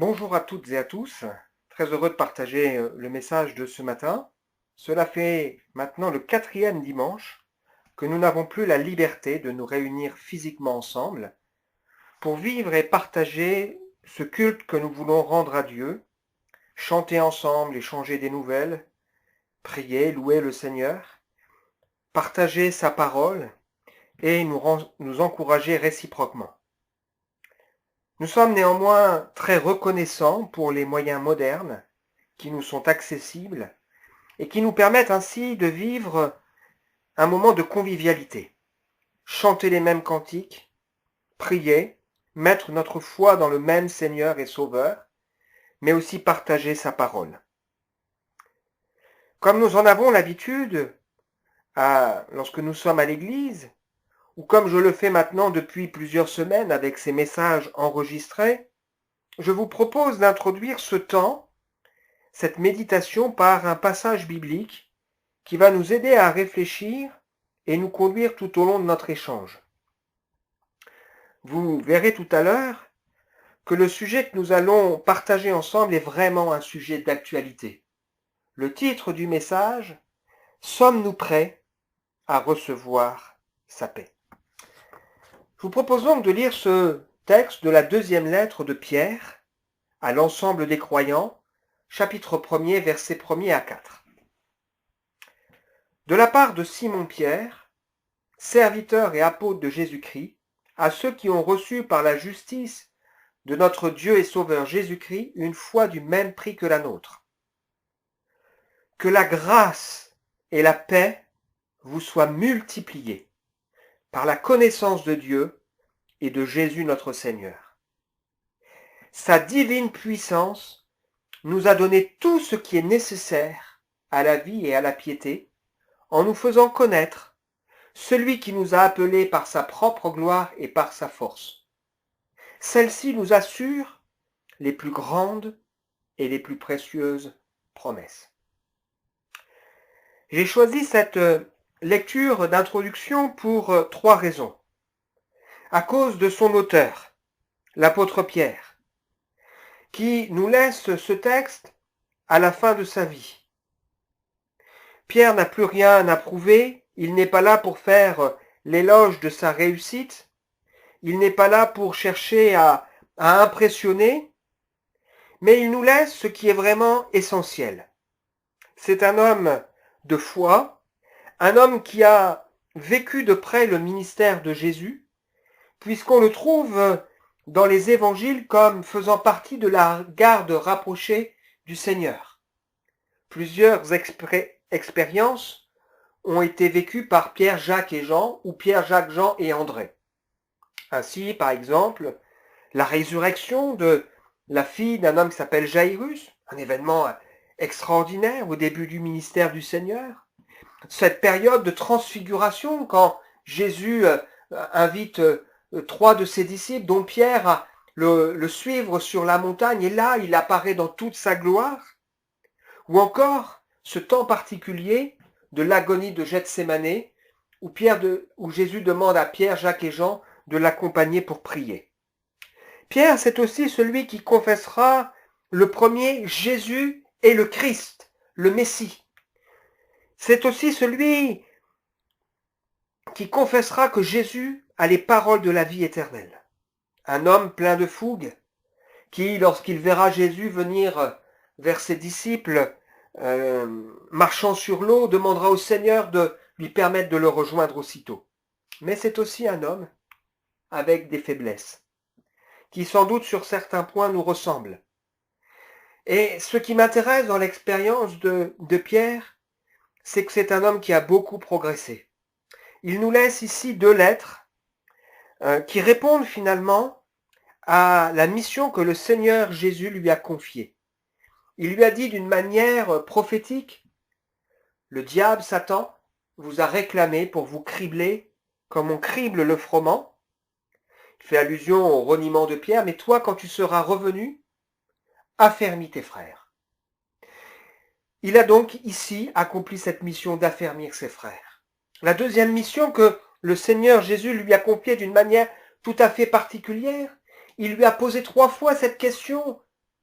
Bonjour à toutes et à tous, très heureux de partager le message de ce matin. Cela fait maintenant le 4e dimanche que nous n'avons plus la liberté de nous réunir physiquement ensemble pour vivre et partager ce culte que nous voulons rendre à Dieu, chanter ensemble, échanger des nouvelles, prier, louer le Seigneur, partager sa parole et nous encourager réciproquement. Nous sommes néanmoins très reconnaissants pour les moyens modernes qui nous sont accessibles et qui nous permettent ainsi de vivre un moment de convivialité. Chanter les mêmes cantiques, prier, mettre notre foi dans le même Seigneur et Sauveur, mais aussi partager sa parole. Comme nous en avons l'habitude lorsque nous sommes à l'église, ou comme je le fais maintenant depuis plusieurs semaines avec ces messages enregistrés, je vous propose d'introduire ce temps, cette méditation par un passage biblique qui va nous aider à réfléchir et nous conduire tout au long de notre échange. Vous verrez tout à l'heure que le sujet que nous allons partager ensemble est vraiment un sujet d'actualité. Le titre du message, Sommes-nous prêts à recevoir sa paix? Je vous propose donc de lire ce texte de la 2e lettre de Pierre à l'ensemble des croyants, chapitre 1er, versets 1er à 4. De la part de Simon-Pierre, serviteur et apôtre de Jésus-Christ, à ceux qui ont reçu par la justice de notre Dieu et Sauveur Jésus-Christ une foi du même prix que la nôtre. Que la grâce et la paix vous soient multipliées par la connaissance de Dieu et de Jésus notre Seigneur. Sa divine puissance nous a donné tout ce qui est nécessaire à la vie et à la piété, en nous faisant connaître celui qui nous a appelés par sa propre gloire et par sa force. Celle-ci nous assure les plus grandes et les plus précieuses promesses. J'ai choisi cette lecture d'introduction pour 3 raisons. À cause de son auteur, l'apôtre Pierre, qui nous laisse ce texte à la fin de sa vie. Pierre n'a plus rien à prouver, il n'est pas là pour faire l'éloge de sa réussite, il n'est pas là pour chercher à impressionner, mais il nous laisse ce qui est vraiment essentiel. C'est un homme de foi, un homme qui a vécu de près le ministère de Jésus, puisqu'on le trouve dans les évangiles comme faisant partie de la garde rapprochée du Seigneur. Plusieurs expériences ont été vécues par Pierre, Jacques et Jean, ou Pierre, Jacques, Jean et André. Ainsi, par exemple, la résurrection de la fille d'un homme qui s'appelle Jairus, un événement extraordinaire au début du ministère du Seigneur. Cette période de transfiguration quand Jésus invite 3 de ses disciples, dont Pierre, à le suivre sur la montagne, et là, il apparaît dans toute sa gloire. Ou encore, ce temps particulier de l'agonie de Gethsémanée, où Jésus demande à Pierre, Jacques et Jean de l'accompagner pour prier. Pierre, c'est aussi celui qui confessera le premier Jésus est le Christ, le Messie. C'est aussi celui qui confessera que Jésus a les paroles de la vie éternelle. Un homme plein de fougue qui, lorsqu'il verra Jésus venir vers ses disciples marchant sur l'eau, demandera au Seigneur de lui permettre de le rejoindre aussitôt. Mais c'est aussi un homme avec des faiblesses, qui sans doute sur certains points nous ressemblent. Et ce qui m'intéresse dans l'expérience de Pierre, c'est que c'est un homme qui a beaucoup progressé. Il nous laisse ici 2 lettres qui répondent finalement à la mission que le Seigneur Jésus lui a confiée. Il lui a dit d'une manière prophétique, « Le diable, Satan, vous a réclamé pour vous cribler comme on crible le froment. » Il fait allusion au reniement de Pierre, « Mais toi, quand tu seras revenu, affermis tes frères. » Il a donc ici accompli cette mission d'affermir ses frères. La deuxième mission que le Seigneur Jésus lui a confiée d'une manière tout à fait particulière, il lui a posé 3 fois cette question,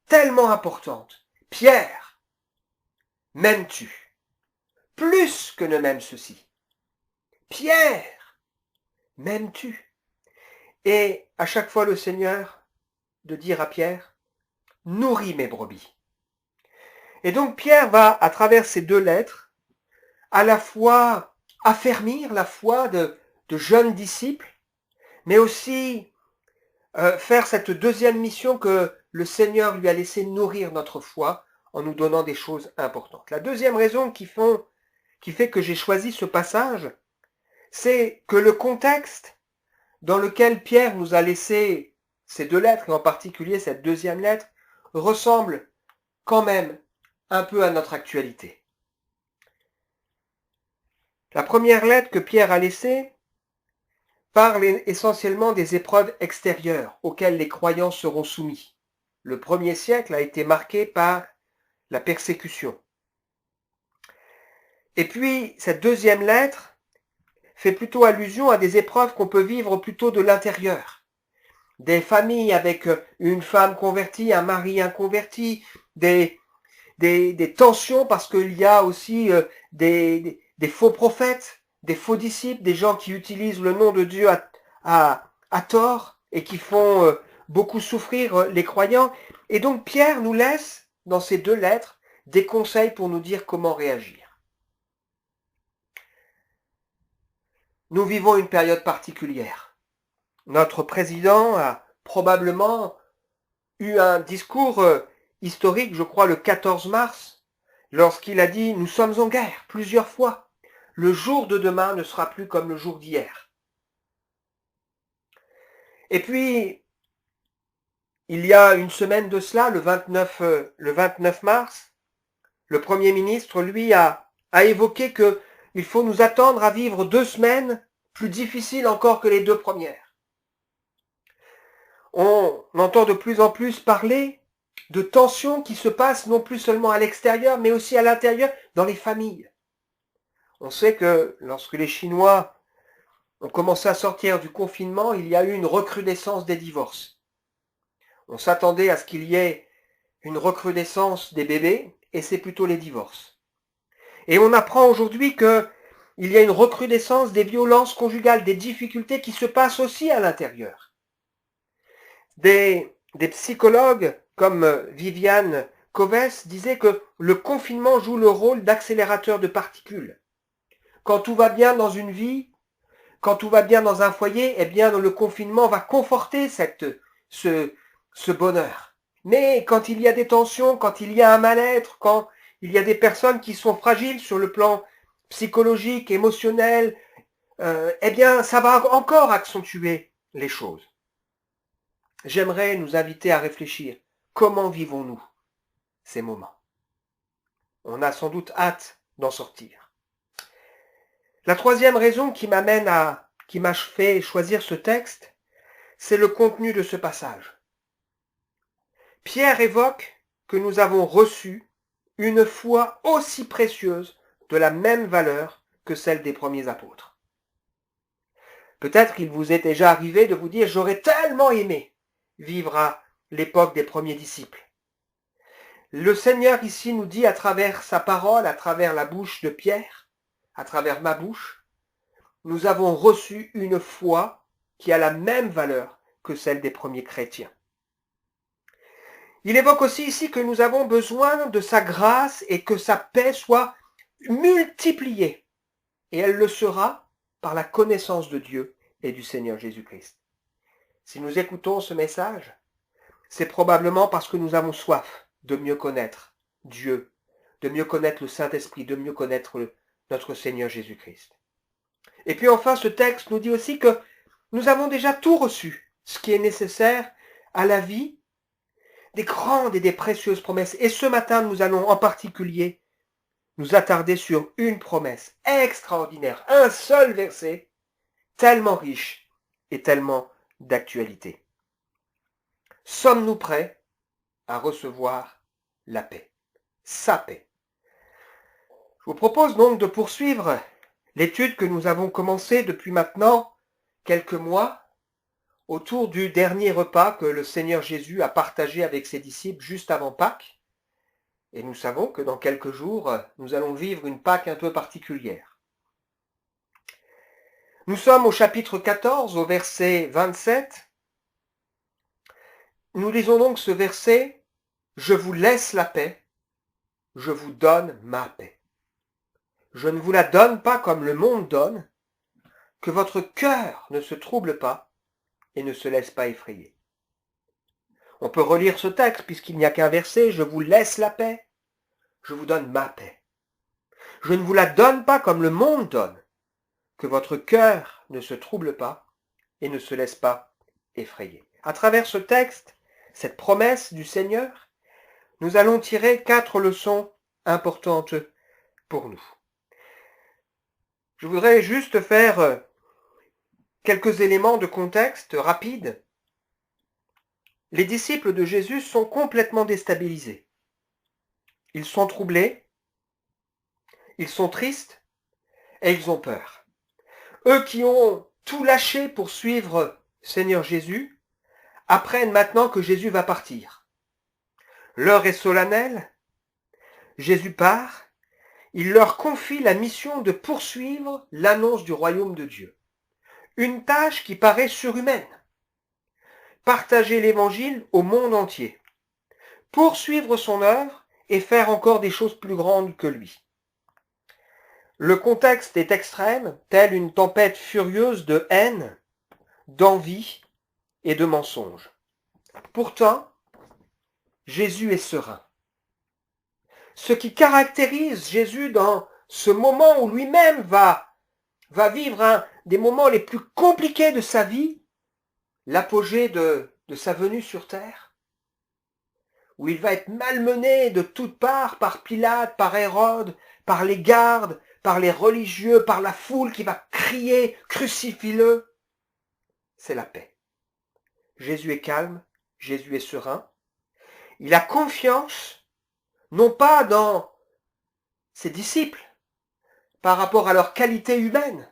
tellement importante. Pierre, m'aimes-tu plus que ne m'aime ceci? Pierre, m'aimes-tu? Et à chaque fois le Seigneur de dire à Pierre, nourris mes brebis. Et donc Pierre va, à travers ces deux lettres, à la fois affermir la foi de jeunes disciples, mais aussi faire cette deuxième mission que le Seigneur lui a laissé nourrir notre foi en nous donnant des choses importantes. La deuxième raison qui fait que j'ai choisi ce passage, c'est que le contexte dans lequel Pierre nous a laissé ces deux lettres, et en particulier cette deuxième lettre, ressemble quand même un peu à notre actualité. La première lettre que Pierre a laissée parle essentiellement des épreuves extérieures auxquelles les croyants seront soumis. Le premier siècle a été marqué par la persécution. Et puis, cette deuxième lettre fait plutôt allusion à des épreuves qu'on peut vivre plutôt de l'intérieur. Des familles avec une femme convertie, un mari inconverti, des tensions parce qu'il y a aussi des faux prophètes, des faux disciples, des gens qui utilisent le nom de Dieu à tort et qui font beaucoup souffrir les croyants. Et donc Pierre nous laisse, dans ces deux lettres, des conseils pour nous dire comment réagir. Nous vivons une période particulière. Notre président a probablement eu un discours historique, je crois le 14 mars, lorsqu'il a dit « Nous sommes en guerre » plusieurs fois. Le jour de demain ne sera plus comme le jour d'hier. Et puis, il y a une semaine de cela, le 29 mars, le Premier ministre, lui, a évoqué qu'il faut nous attendre à vivre 2 semaines plus difficiles encore que les 2 premières. On entend de plus en plus parler de tensions qui se passent non plus seulement à l'extérieur, mais aussi à l'intérieur, dans les familles. On sait que lorsque les Chinois ont commencé à sortir du confinement, il y a eu une recrudescence des divorces. On s'attendait à ce qu'il y ait une recrudescence des bébés, et c'est plutôt les divorces. Et on apprend aujourd'hui qu'il y a une recrudescence des violences conjugales, des difficultés qui se passent aussi à l'intérieur. Des psychologues comme Viviane Coves disaient que le confinement joue le rôle d'accélérateur de particules. Quand tout va bien dans une vie, quand tout va bien dans un foyer, eh bien le confinement va conforter ce bonheur. Mais quand il y a des tensions, quand il y a un mal-être, quand il y a des personnes qui sont fragiles sur le plan psychologique, émotionnel, eh bien ça va encore accentuer les choses. J'aimerais nous inviter à réfléchir. Comment vivons-nous ces moments? On a sans doute hâte d'en sortir. La troisième raison qui m'a fait choisir ce texte, c'est le contenu de ce passage. Pierre évoque que nous avons reçu une foi aussi précieuse, de la même valeur que celle des premiers apôtres. Peut-être qu'il vous est déjà arrivé de vous dire « J'aurais tellement aimé vivre à l'époque des premiers disciples ». Le Seigneur ici nous dit à travers sa parole, à travers la bouche de Pierre, à travers ma bouche, nous avons reçu une foi qui a la même valeur que celle des premiers chrétiens. Il évoque aussi ici que nous avons besoin de sa grâce et que sa paix soit multipliée. Et elle le sera par la connaissance de Dieu et du Seigneur Jésus-Christ. Si nous écoutons ce message, c'est probablement parce que nous avons soif de mieux connaître Dieu, de mieux connaître le Saint-Esprit, de mieux connaître notre Seigneur Jésus-Christ. Et puis enfin, ce texte nous dit aussi que nous avons déjà tout reçu, ce qui est nécessaire à la vie, des grandes et des précieuses promesses. Et ce matin, nous allons en particulier nous attarder sur une promesse extraordinaire, un seul verset, tellement riche et tellement d'actualité. Sommes-nous prêts à recevoir la paix, sa paix? Je vous propose donc de poursuivre l'étude que nous avons commencée depuis maintenant quelques mois autour du dernier repas que le Seigneur Jésus a partagé avec ses disciples juste avant Pâques. Et nous savons que dans quelques jours, nous allons vivre une Pâques un peu particulière. Nous sommes au chapitre 14, au verset 27. Nous lisons donc ce verset, « Je vous laisse la paix, je vous donne ma paix. Je ne vous la donne pas comme le monde donne, que votre cœur ne se trouble pas et ne se laisse pas effrayer. » On peut relire ce texte puisqu'il n'y a qu'un verset, « Je vous laisse la paix, je vous donne ma paix. Je ne vous la donne pas comme le monde donne, que votre cœur ne se trouble pas et ne se laisse pas effrayer. » À travers ce texte, cette promesse du Seigneur, nous allons tirer 4 leçons importantes pour nous. Je voudrais juste faire quelques éléments de contexte rapides. Les disciples de Jésus sont complètement déstabilisés. Ils sont troublés, ils sont tristes et ils ont peur. Eux qui ont tout lâché pour suivre Seigneur Jésus, apprennent maintenant que Jésus va partir. L'heure est solennelle, Jésus part, il leur confie la mission de poursuivre l'annonce du royaume de Dieu. Une tâche qui paraît surhumaine. Partager l'évangile au monde entier. Poursuivre son œuvre et faire encore des choses plus grandes que lui. Le contexte est extrême, telle une tempête furieuse de haine, d'envie et de mensonges. Pourtant, Jésus est serein. Ce qui caractérise Jésus dans ce moment où lui-même va vivre des moments les plus compliqués de sa vie, l'apogée de sa venue sur terre, où il va être malmené de toutes parts par Pilate, par Hérode, par les gardes, par les religieux, par la foule qui va crier « Crucifie-le !» C'est la paix. Jésus est calme, Jésus est serein. Il a confiance, non pas dans ses disciples, par rapport à leur qualité humaine,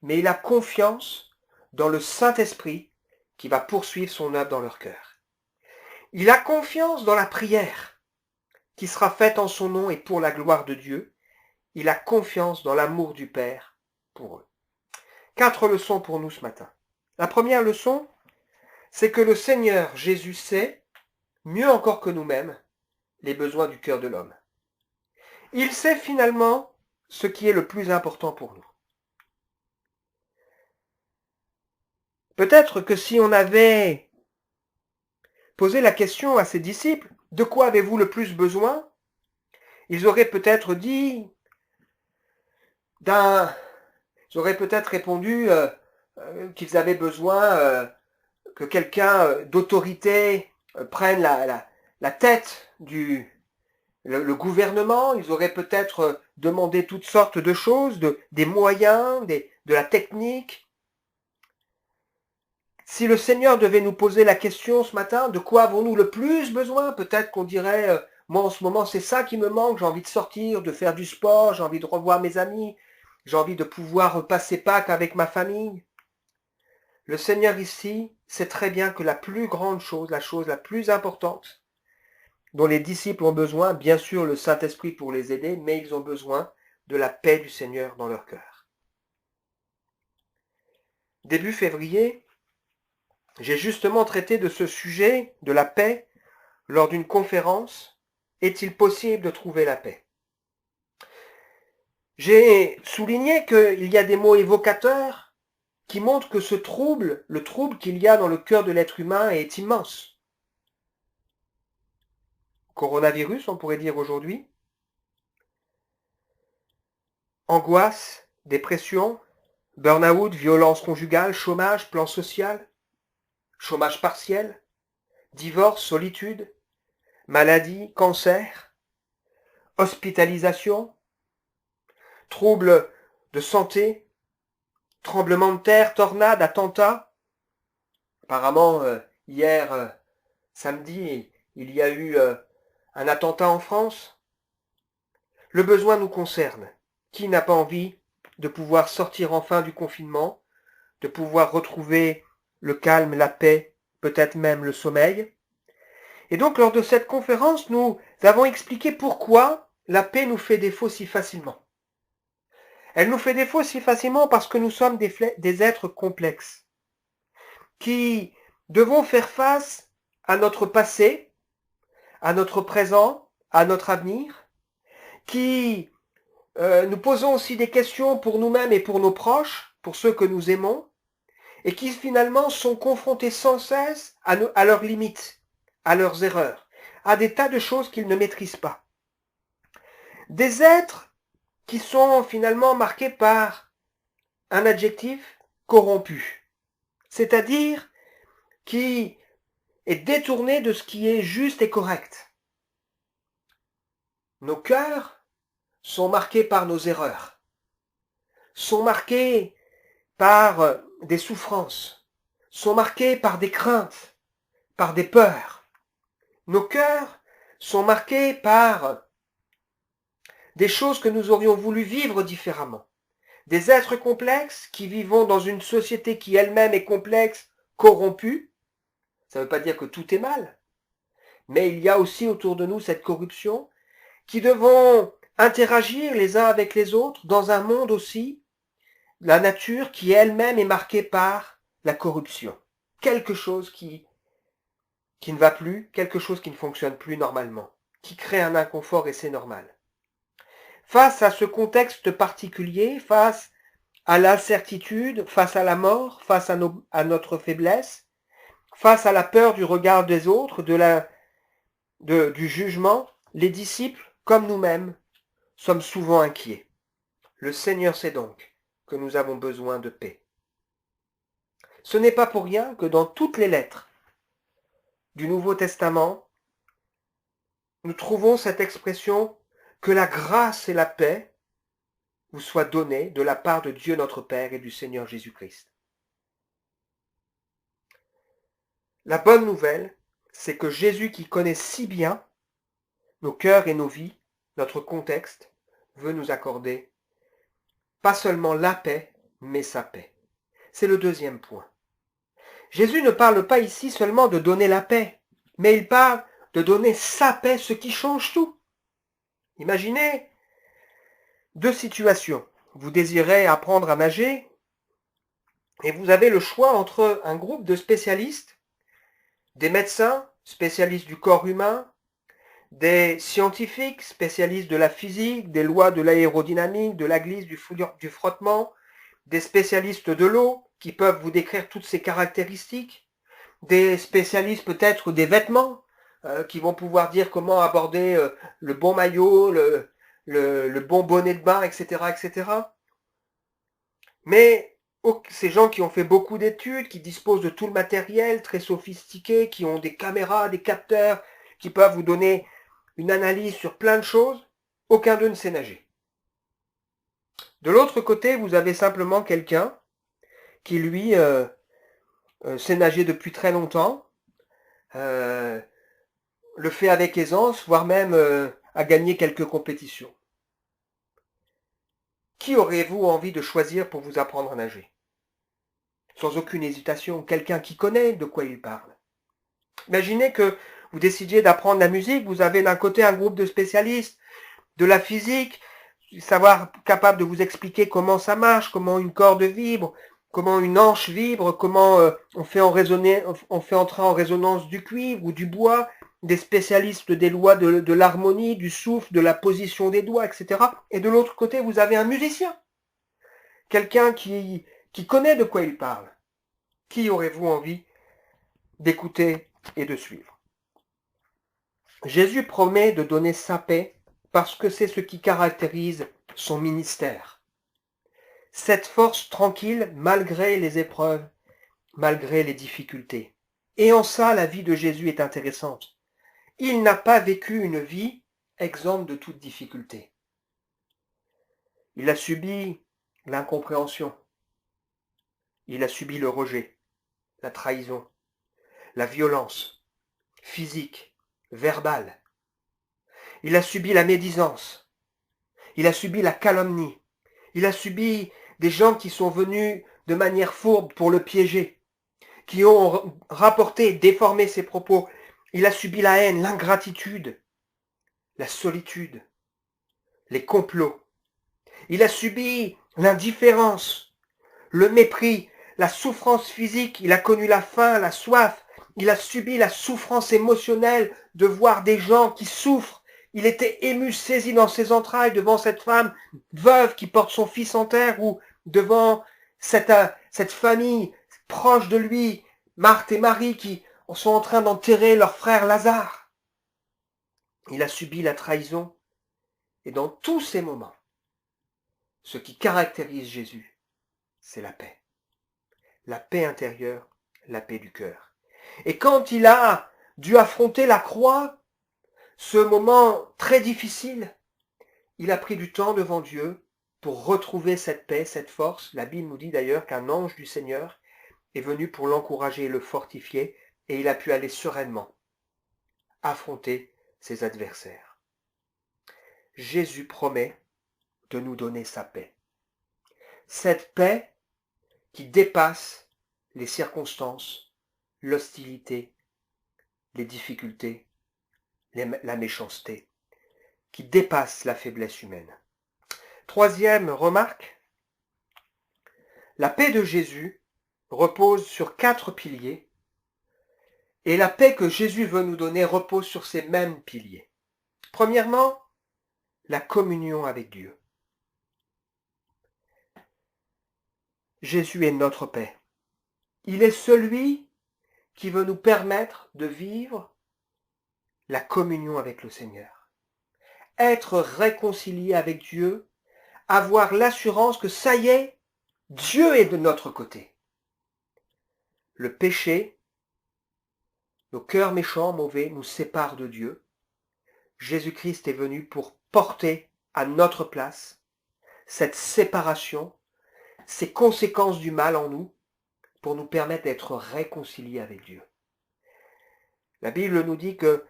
mais il a confiance dans le Saint-Esprit qui va poursuivre son œuvre dans leur cœur. Il a confiance dans la prière qui sera faite en son nom et pour la gloire de Dieu. Il a confiance dans l'amour du Père pour eux. 4 leçons pour nous ce matin. La première leçon, c'est que le Seigneur Jésus sait, mieux encore que nous-mêmes, les besoins du cœur de l'homme. Il sait finalement ce qui est le plus important pour nous. Peut-être que si on avait posé la question à ses disciples, « De quoi avez-vous le plus besoin ?» Ils auraient peut-être dit, ils auraient peut-être répondu qu'ils avaient besoin que quelqu'un d'autorité prenne la tête le gouvernement. Ils auraient peut-être demandé toutes sortes de choses, des moyens, de la technique. Si le Seigneur devait nous poser la question ce matin, de quoi avons-nous le plus besoin? Peut-être qu'on dirait, moi en ce moment c'est ça qui me manque, j'ai envie de sortir, de faire du sport, j'ai envie de revoir mes amis, j'ai envie de pouvoir passer Pâques avec ma famille. Le Seigneur ici sait très bien que la plus grande chose, la chose la plus importante dont les disciples ont besoin, bien sûr le Saint-Esprit pour les aider, mais ils ont besoin de la paix du Seigneur dans leur cœur. Début février, j'ai justement traité de ce sujet, de la paix, lors d'une conférence « Est-il possible de trouver la paix ?» J'ai souligné qu'il y a des mots évocateurs qui montrent que ce trouble, le trouble qu'il y a dans le cœur de l'être humain est immense. Coronavirus, on pourrait dire aujourd'hui. Angoisse, dépression, burn-out, violence conjugale, chômage, plan social, chômage partiel, divorce, solitude, maladie, cancer, hospitalisation, troubles de santé, tremblements de terre, tornades, attentats. Apparemment, hier, samedi, il y a eu un attentat en France. Le besoin nous concerne. Qui n'a pas envie de pouvoir sortir enfin du confinement, de pouvoir retrouver le calme, la paix, peut-être même le sommeil. Et donc, lors de cette conférence, nous avons expliqué pourquoi la paix nous fait défaut si facilement. Elle nous fait défaut si facilement parce que nous sommes des êtres complexes, qui devons faire face à notre passé, à notre présent, à notre avenir, qui nous posons aussi des questions pour nous-mêmes et pour nos proches, pour ceux que nous aimons, et qui finalement sont confrontés sans cesse à leurs limites, à leurs erreurs, à des tas de choses qu'ils ne maîtrisent pas. Des êtres qui sont finalement marqués par un adjectif corrompu, c'est-à-dire qui est détourné de ce qui est juste et correct. Nos cœurs sont marqués par nos erreurs, sont marqués par des souffrances, sont marqués par des craintes, par des peurs. Nos cœurs sont marqués par des choses que nous aurions voulu vivre différemment. Des êtres complexes qui vivons dans une société qui elle-même est complexe, corrompue. Ça ne veut pas dire que tout est mal, mais il y a aussi autour de nous cette corruption, qui devons interagir les uns avec les autres dans un monde aussi, la nature qui elle-même est marquée par la corruption. Quelque chose qui ne va plus, quelque chose qui ne fonctionne plus normalement, qui crée un inconfort et c'est normal. Face à ce contexte particulier, face à l'incertitude, face à la mort, face à notre faiblesse, face à la peur du regard des autres, du jugement, les disciples, comme nous-mêmes, sommes souvent inquiets. Le Seigneur sait donc que nous avons besoin de paix. Ce n'est pas pour rien que dans toutes les lettres du Nouveau Testament, nous trouvons cette expression que la grâce et la paix vous soient données de la part de Dieu notre Père et du Seigneur Jésus-Christ. La bonne nouvelle, c'est que Jésus qui connaît si bien nos cœurs et nos vies, notre contexte, veut nous accorder pas seulement la paix, mais sa paix. C'est le deuxième point. Jésus ne parle pas ici seulement de donner la paix, mais il parle de donner sa paix, ce qui change tout. Imaginez deux situations. Vous désirez apprendre à nager et vous avez le choix entre un groupe de spécialistes, des médecins, spécialistes du corps humain, des scientifiques, spécialistes de la physique, des lois de l'aérodynamique, de la glisse, du frottement, des spécialistes de l'eau qui peuvent vous décrire toutes ces caractéristiques, des spécialistes peut-être des vêtements qui vont pouvoir dire comment aborder le bon maillot, le bon bonnet de bain, etc., etc. Mais ces gens qui ont fait beaucoup d'études, qui disposent de tout le matériel très sophistiqué, qui ont des caméras, des capteurs, qui peuvent vous donner une analyse sur plein de choses, aucun d'eux ne sait nager. De l'autre côté, vous avez simplement quelqu'un qui, lui, sait nager depuis très longtemps, le fait avec aisance, voire même a gagné quelques compétitions. Qui aurez-vous envie de choisir pour vous apprendre à nager? Sans aucune hésitation, quelqu'un qui connaît de quoi il parle. Imaginez que vous décidiez d'apprendre la musique, vous avez d'un côté un groupe de spécialistes de la physique, savoir capable de vous expliquer comment ça marche, comment une corde vibre, comment une hanche vibre, comment on fait entrer en résonance du cuivre ou du bois, des spécialistes des lois de l'harmonie, du souffle, de la position des doigts, etc. Et de l'autre côté, vous avez un musicien, quelqu'un qui connaît de quoi il parle. Qui aurez-vous envie d'écouter et de suivre? Jésus promet de donner sa paix parce que c'est ce qui caractérise son ministère. Cette force tranquille malgré les épreuves, malgré les difficultés. Et en ça, la vie de Jésus est intéressante. Il n'a pas vécu une vie exempte de toute difficulté. Il a subi l'incompréhension. Il a subi le rejet, la trahison, la violence physique, verbale. Il a subi la médisance. Il a subi la calomnie. Il a subi des gens qui sont venus de manière fourbe pour le piéger. qui ont rapporté, déformé ses propos. Il a subi la haine, l'ingratitude, la solitude, les complots. Il a subi l'indifférence, le mépris, la souffrance physique. Il a connu la faim, la soif. Il a subi la souffrance émotionnelle de voir des gens qui souffrent. Il était ému, saisi dans ses entrailles devant cette femme veuve qui porte son fils en terre ou devant cette famille proche de lui, Marthe et Marie, qui sont en train d'enterrer leur frère Lazare. Il a subi la trahison. Et dans tous ces moments, ce qui caractérise Jésus, c'est la paix. La paix intérieure, la paix du cœur. Et quand il a dû affronter la croix, ce moment très difficile, il a pris du temps devant Dieu pour retrouver cette paix, cette force. La Bible nous dit d'ailleurs qu'un ange du Seigneur est venu pour l'encourager et le fortifier, et il a pu aller sereinement affronter ses adversaires. Jésus promet de nous donner sa paix. Cette paix qui dépasse les circonstances, l'hostilité, les difficultés, la méchanceté, qui dépasse la faiblesse humaine. Troisième remarque, la paix de Jésus repose sur 4 piliers et la paix que Jésus veut nous donner repose sur ces mêmes piliers. Premièrement, la communion avec Dieu. Jésus est notre paix. Il est celui qui veut nous permettre de vivre la communion avec le Seigneur. Être réconcilié avec Dieu, avoir l'assurance que ça y est, Dieu est de notre côté. Le péché, nos cœurs méchants, mauvais, nous séparent de Dieu. Jésus-Christ est venu pour porter à notre place cette séparation, ces conséquences du mal en nous, pour nous permettre d'être réconciliés avec Dieu. La Bible nous dit que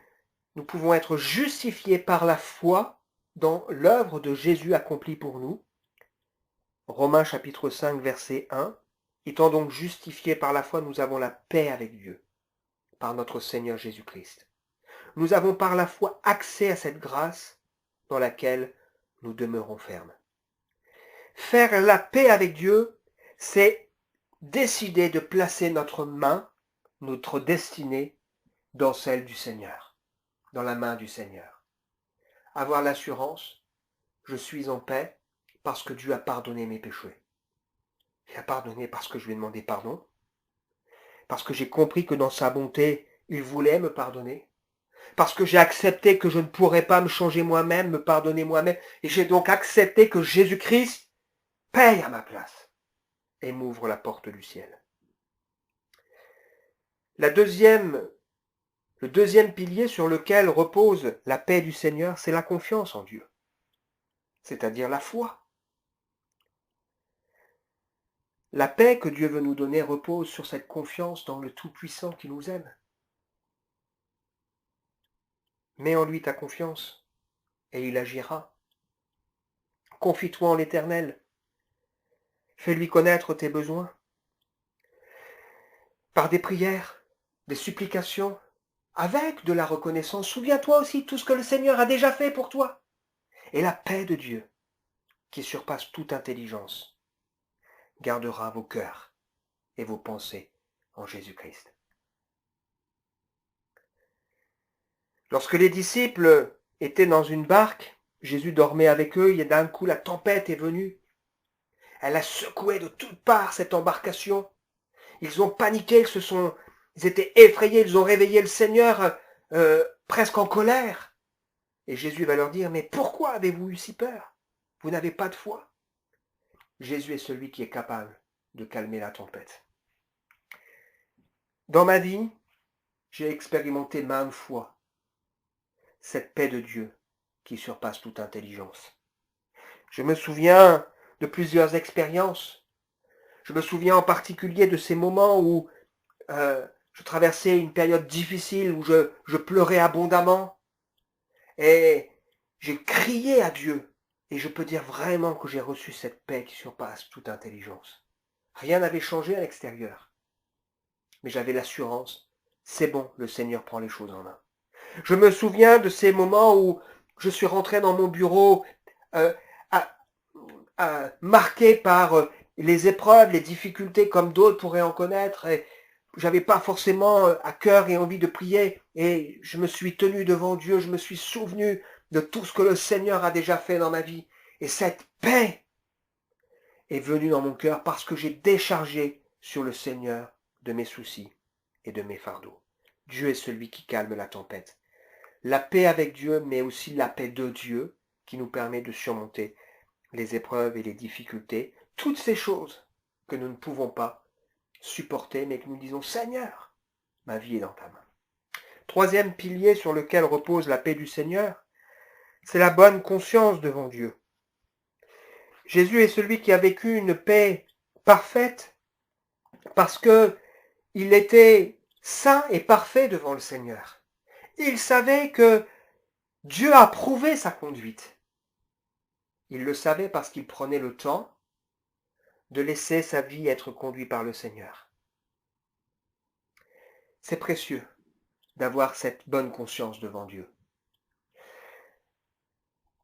nous pouvons être justifiés par la foi dans l'œuvre de Jésus accomplie pour nous. Romains chapitre 5 verset 1. Étant donc justifiés par la foi, nous avons la paix avec Dieu, par notre Seigneur Jésus-Christ. Nous avons par la foi accès à cette grâce dans laquelle nous demeurons fermes. Faire la paix avec Dieu, c'est décider de placer notre main, notre destinée, dans celle du Seigneur, dans la main du Seigneur. Avoir l'assurance, je suis en paix parce que Dieu a pardonné mes péchés. Il a pardonné parce que je lui ai demandé pardon, parce que j'ai compris que dans sa bonté, il voulait me pardonner, parce que j'ai accepté que je ne pourrais pas me changer moi-même, me pardonner moi-même, et j'ai donc accepté que Jésus-Christ paye à ma place et m'ouvre la porte du ciel. Le deuxième pilier sur lequel repose la paix du Seigneur, c'est la confiance en Dieu, c'est-à-dire la foi. La paix que Dieu veut nous donner repose sur cette confiance dans le Tout-Puissant qui nous aime. Mets en lui ta confiance et il agira. Confie-toi en l'Éternel. Fais-lui connaître tes besoins. Par des prières, des supplications, avec de la reconnaissance. Souviens-toi aussi de tout ce que le Seigneur a déjà fait pour toi. Et la paix de Dieu, qui surpasse toute intelligence, gardera vos cœurs et vos pensées en Jésus-Christ. Lorsque les disciples étaient dans une barque, Jésus dormait avec eux, et d'un coup la tempête est venue. Elle a secoué de toutes parts cette embarcation. Ils ont paniqué, ils étaient effrayés, ils ont réveillé le Seigneur presque en colère. Et Jésus va leur dire, mais pourquoi avez-vous eu si peur? Vous n'avez pas de foi? Jésus est celui qui est capable de calmer la tempête. Dans ma vie, j'ai expérimenté maintes fois cette paix de Dieu qui surpasse toute intelligence. Je me souviens de plusieurs expériences. Je me souviens en particulier de ces moments où je traversais une période difficile, où je pleurais abondamment. Et j'ai crié à Dieu. Et je peux dire vraiment que j'ai reçu cette paix qui surpasse toute intelligence. Rien n'avait changé à l'extérieur. mais j'avais l'assurance, c'est bon, le Seigneur prend les choses en main. Je me souviens de ces moments où je suis rentré dans mon bureau euh, à- marqué par les épreuves, les difficultés comme d'autres pourraient en connaître. Et j'avais pas forcément à cœur et envie de prier. Et je me suis tenu devant Dieu, je me suis souvenu de tout ce que le Seigneur a déjà fait dans ma vie. Et cette paix est venue dans mon cœur parce que j'ai déchargé sur le Seigneur de mes soucis et de mes fardeaux. Dieu est celui qui calme la tempête. La paix avec Dieu, mais aussi la paix de Dieu qui nous permet de surmonter les épreuves et les difficultés, toutes ces choses que nous ne pouvons pas supporter, mais que nous disons, Seigneur, ma vie est dans ta main. Troisième pilier sur lequel repose la paix du Seigneur, c'est la bonne conscience devant Dieu. Jésus est celui qui a vécu une paix parfaite parce que il était saint et parfait devant le Seigneur. Il savait que Dieu approuvait sa conduite. Il le savait parce qu'il prenait le temps de laisser sa vie être conduite par le Seigneur. C'est précieux d'avoir cette bonne conscience devant Dieu.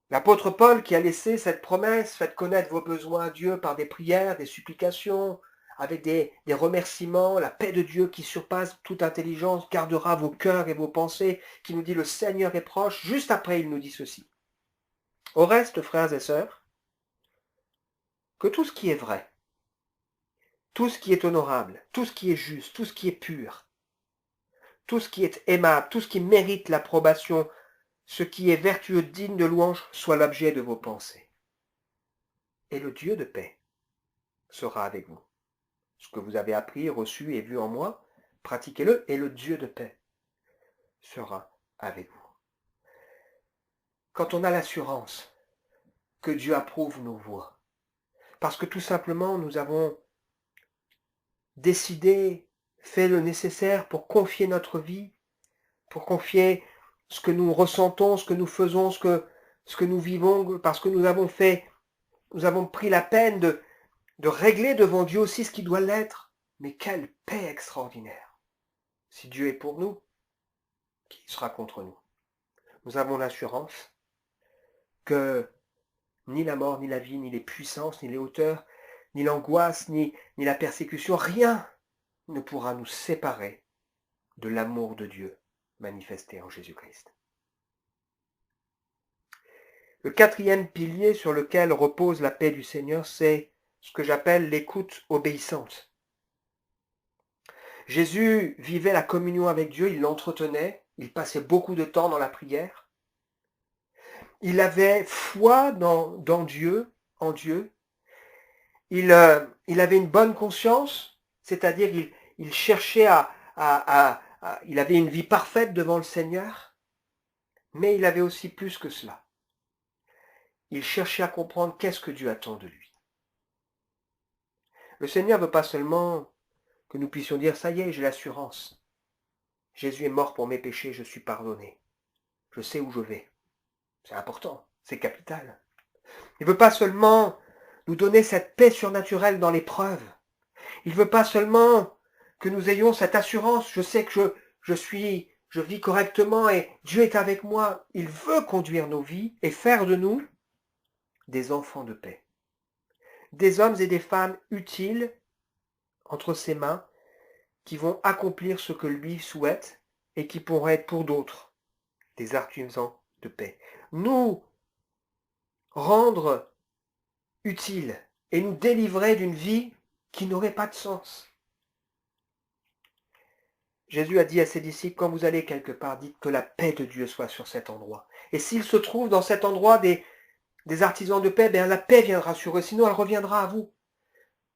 L'apôtre Paul qui a laissé cette promesse, faites connaître vos besoins à Dieu par des prières, des supplications, avec des remerciements, la paix de Dieu qui surpasse toute intelligence gardera vos cœurs et vos pensées, qui nous dit le Seigneur est proche. Juste après, il nous dit ceci. Au reste, frères et sœurs, que tout ce qui est vrai, tout ce qui est honorable, tout ce qui est juste, tout ce qui est pur, tout ce qui est aimable, tout ce qui mérite l'approbation, ce qui est vertueux, digne de louange, soit l'objet de vos pensées. Et le Dieu de paix sera avec vous. Ce que vous avez appris, reçu et vu en moi, pratiquez-le, et le Dieu de paix sera avec vous. Quand on a l'assurance que Dieu approuve nos voies, parce que tout simplement nous avons décidé, fait le nécessaire pour confier notre vie, pour confier ce que nous ressentons, ce que nous faisons, ce que nous vivons, parce que nous avons pris la peine de régler devant Dieu aussi ce qui doit l'être. Mais quelle paix extraordinaire! Si Dieu est pour nous, qui sera contre nous? Nous avons l'assurance que ni la mort, ni la vie, ni les puissances, ni les hauteurs, ni l'angoisse, ni la persécution, rien ne pourra nous séparer de l'amour de Dieu manifesté en Jésus-Christ. Le quatrième pilier sur lequel repose la paix du Seigneur, c'est ce que j'appelle l'écoute obéissante. Jésus vivait la communion avec Dieu, il l'entretenait, il passait beaucoup de temps dans la prière. Il avait foi dans Dieu, en Dieu. Il avait une bonne conscience, c'est-à-dire il cherchait il avait une vie parfaite devant le Seigneur, mais il avait aussi plus que cela. Il cherchait à comprendre qu'est-ce que Dieu attend de lui. Le Seigneur ne veut pas seulement que nous puissions dire, ça y est, j'ai l'assurance. Jésus est mort pour mes péchés, je suis pardonné. Je sais où je vais. C'est important, c'est capital. Il ne veut pas seulement nous donner cette paix surnaturelle dans l'épreuve. Il ne veut pas seulement que nous ayons cette assurance, je sais que je vis correctement et Dieu est avec moi. Il veut conduire nos vies et faire de nous des enfants de paix. Des hommes et des femmes utiles entre ses mains qui vont accomplir ce que lui souhaite et qui pourraient être pour d'autres des artisans de paix. Nous rendre utiles et nous délivrer d'une vie qui n'aurait pas de sens. Jésus a dit à ses disciples, quand vous allez quelque part, dites que la paix de Dieu soit sur cet endroit. Et s'il se trouve dans cet endroit des artisans de paix, bien la paix viendra sur eux, sinon elle reviendra à vous.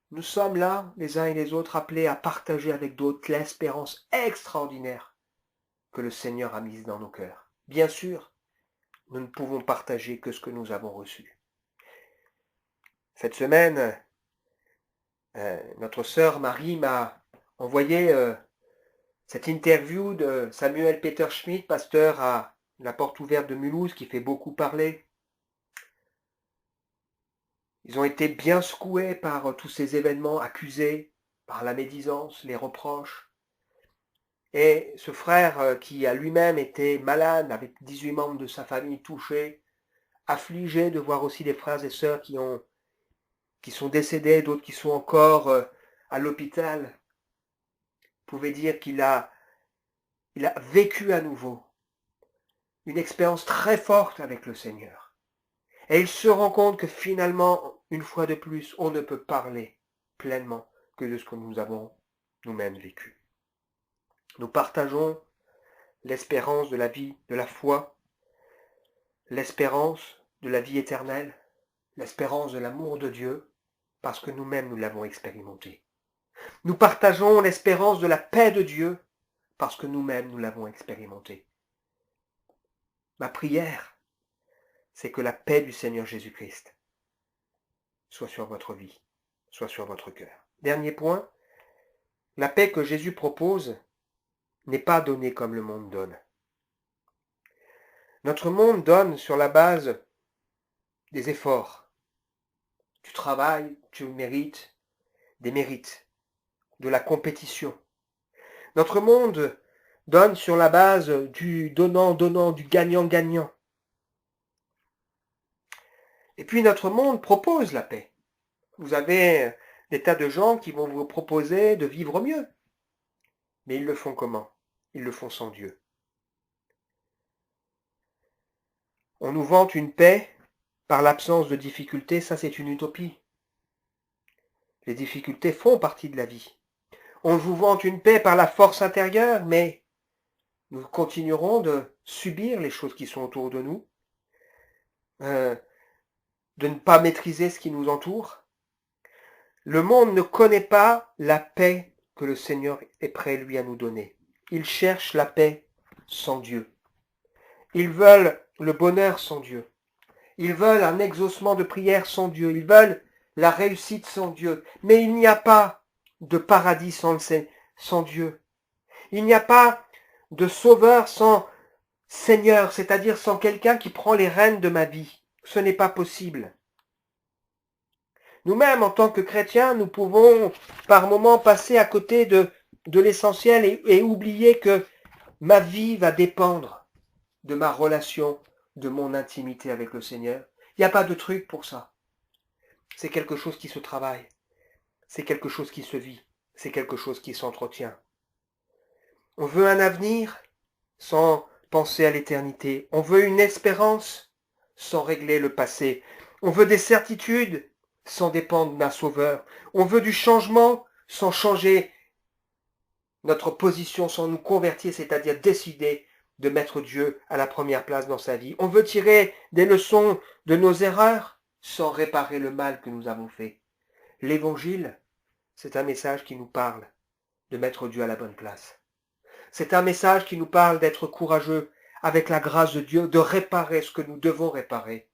Nous sommes là, les uns et les autres, appelés à partager avec d'autres l'espérance extraordinaire que le Seigneur a mise dans nos cœurs. Bien sûr, nous ne pouvons partager que ce que nous avons reçu. Cette semaine, notre sœur Marie m'a envoyé cette interview de Samuel Peter Schmidt, pasteur à la Porte Ouverte de Mulhouse, qui fait beaucoup parler. Ils ont été bien secoués par tous ces événements accusés, par la médisance, les reproches. Et ce frère qui a lui-même été malade, avec 18 membres de sa famille touchés, affligé de voir aussi des frères et sœurs qui sont décédés, d'autres qui sont encore à l'hôpital, pouvait dire qu'il il a vécu à nouveau une expérience très forte avec le Seigneur. Et il se rend compte que finalement, une fois de plus, on ne peut parler pleinement que de ce que nous avons nous-mêmes vécu. Nous partageons l'espérance de la vie, de la foi, l'espérance de la vie éternelle, l'espérance de l'amour de Dieu, parce que nous-mêmes nous l'avons expérimenté. Nous partageons l'espérance de la paix de Dieu, parce que nous-mêmes nous l'avons expérimenté. Ma prière, c'est que la paix du Seigneur Jésus-Christ soit sur votre vie, soit sur votre cœur. Dernier point, la paix que Jésus propose n'est pas donnée comme le monde donne. Notre monde donne sur la base des efforts. Tu travailles, tu mérites, des mérites, de la compétition. Notre monde donne sur la base du donnant-donnant, du gagnant-gagnant. Et puis notre monde propose la paix. Vous avez des tas de gens qui vont vous proposer de vivre mieux. Mais ils le font comment? Ils le font sans Dieu. On nous vante une paix par l'absence de difficultés, ça c'est une utopie. Les difficultés font partie de la vie. On vous vante une paix par la force intérieure, mais nous continuerons de subir les choses qui sont autour de nous, de ne pas maîtriser ce qui nous entoure. Le monde ne connaît pas la paix que le Seigneur est prêt, lui, à nous donner. Ils cherchent la paix sans Dieu. Ils veulent le bonheur sans Dieu. Ils veulent un exaucement de prière sans Dieu. Ils veulent la réussite sans Dieu. Mais il n'y a pas de paradis sans Dieu. Il n'y a pas de sauveur sans Seigneur, c'est-à-dire sans quelqu'un qui prend les rênes de ma vie. Ce n'est pas possible. Nous-mêmes, en tant que chrétiens, nous pouvons par moments passer à côté de l'essentiel et oublier que ma vie va dépendre de ma relation, de mon intimité avec le Seigneur. Il n'y a pas de truc pour ça. C'est quelque chose qui se travaille. C'est quelque chose qui se vit. C'est quelque chose qui s'entretient. On veut un avenir sans penser à l'éternité. On veut une espérance sans régler le passé. On veut des certitudes sans dépendre d'un sauveur. On veut du changement sans changer notre position, sans nous convertir, c'est-à-dire décider de mettre Dieu à la première place dans sa vie. On veut tirer des leçons de nos erreurs sans réparer le mal que nous avons fait. L'évangile, c'est un message qui nous parle de mettre Dieu à la bonne place. C'est un message qui nous parle d'être courageux avec la grâce de Dieu, de réparer ce que nous devons réparer.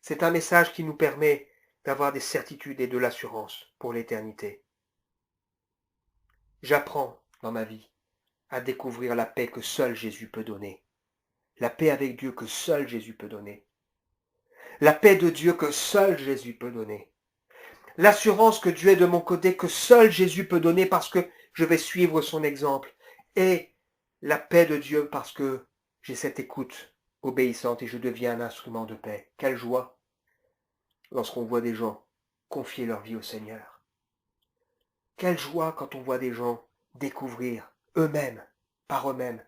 C'est un message qui nous permet d'avoir des certitudes et de l'assurance pour l'éternité. J'apprends dans ma vie à découvrir la paix que seul Jésus peut donner. La paix avec Dieu que seul Jésus peut donner. La paix de Dieu que seul Jésus peut donner. L'assurance que Dieu est de mon côté que seul Jésus peut donner parce que je vais suivre son exemple. Et la paix de Dieu parce que j'ai cette écoute obéissante et je deviens un instrument de paix. Quelle joie lorsqu'on voit des gens confier leur vie au Seigneur. Quelle joie quand on voit des gens découvrir eux-mêmes, par eux-mêmes,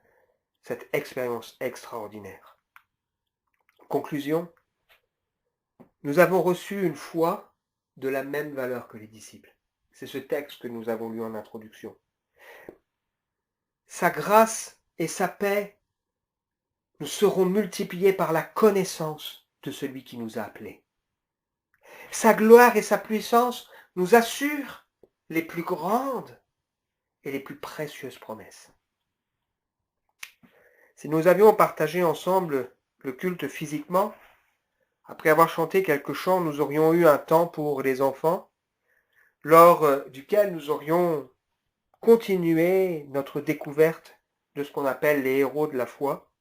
cette expérience extraordinaire. Conclusion, nous avons reçu une foi de la même valeur que les disciples. C'est ce texte que nous avons lu en introduction. Sa grâce et sa paix nous seront multipliées par la connaissance de celui qui nous a appelés. Sa gloire et sa puissance nous assurent les plus grandes et les plus précieuses promesses. Si nous avions partagé ensemble le culte physiquement, après avoir chanté quelques chants, nous aurions eu un temps pour les enfants, lors duquel nous aurions continué notre découverte de ce qu'on appelle les héros de la foi,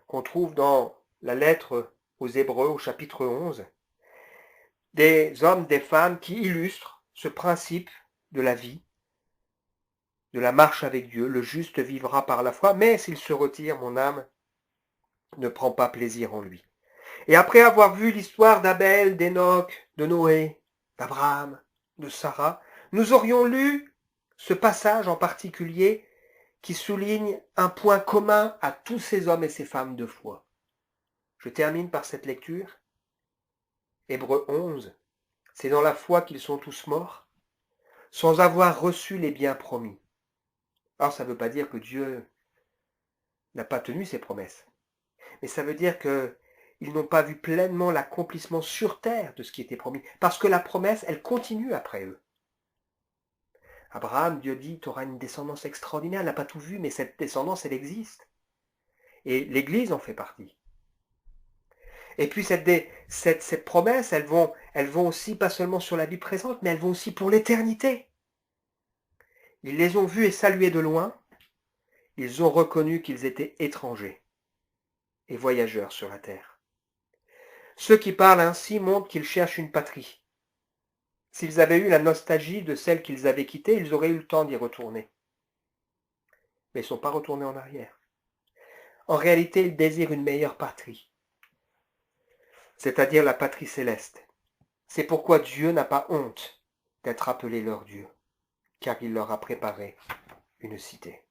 qu'on trouve dans la lettre aux Hébreux au chapitre 11, des hommes, des femmes qui illustrent ce principe de la vie, de la marche avec Dieu. Le juste vivra par la foi, mais s'il se retire, mon âme ne prend pas plaisir en lui. Et après avoir vu l'histoire d'Abel, d'Enoch, de Noé, d'Abraham, de Sarah, nous aurions lu ce passage en particulier qui souligne un point commun à tous ces hommes et ces femmes de foi. Je termine par cette lecture. Hébreux 11, c'est dans la foi qu'ils sont tous morts, sans avoir reçu les biens promis. Alors ça ne veut pas dire que Dieu n'a pas tenu ses promesses, mais ça veut dire qu'ils n'ont pas vu pleinement l'accomplissement sur terre de ce qui était promis, parce que la promesse, elle continue après eux. Abraham, Dieu dit, tu auras une descendance extraordinaire, elle n'a pas tout vu, mais cette descendance, elle existe. Et l'Église en fait partie. Et puis cette promesse, elles vont aussi pas seulement sur la vie présente, mais elles vont aussi pour l'éternité. Ils les ont vus et salués de loin, ils ont reconnu qu'ils étaient étrangers et voyageurs sur la terre. Ceux qui parlent ainsi montrent qu'ils cherchent une patrie. S'ils avaient eu la nostalgie de celle qu'ils avaient quittée, ils auraient eu le temps d'y retourner. Mais ils ne sont pas retournés en arrière. En réalité, ils désirent une meilleure patrie, c'est-à-dire la patrie céleste. C'est pourquoi Dieu n'a pas honte d'être appelé leur Dieu, car il leur a préparé une cité.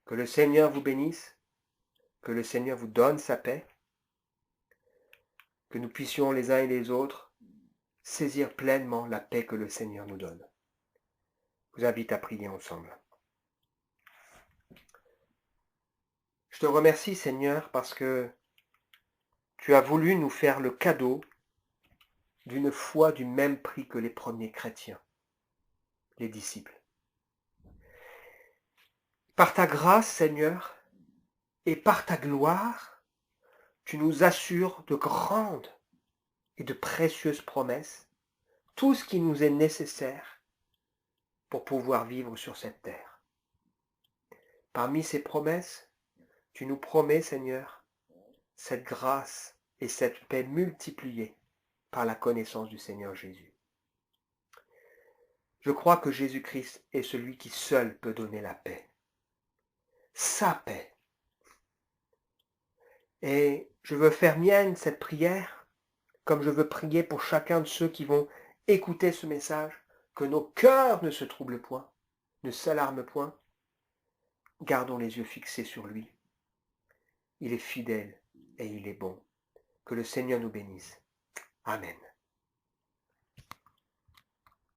Que le Seigneur vous bénisse, que le Seigneur vous donne sa paix, que nous puissions les uns et les autres saisir pleinement la paix que le Seigneur nous donne. Je vous invite à prier ensemble. Je te remercie, Seigneur, parce que tu as voulu nous faire le cadeau d'une foi du même prix que les premiers chrétiens, les disciples. Par ta grâce, Seigneur, et par ta gloire, tu nous assures de grandes et de précieuses promesses, tout ce qui nous est nécessaire pour pouvoir vivre sur cette terre. Parmi ces promesses, tu nous promets, Seigneur, cette grâce et cette paix multipliées par la connaissance du Seigneur Jésus. Je crois que Jésus-Christ est celui qui seul peut donner la paix. Sa paix. Et je veux faire mienne cette prière, comme je veux prier pour chacun de ceux qui vont écouter ce message, que nos cœurs ne se troublent point, ne s'alarment point. Gardons les yeux fixés sur lui. Il est fidèle et il est bon. Que le Seigneur nous bénisse. Amen.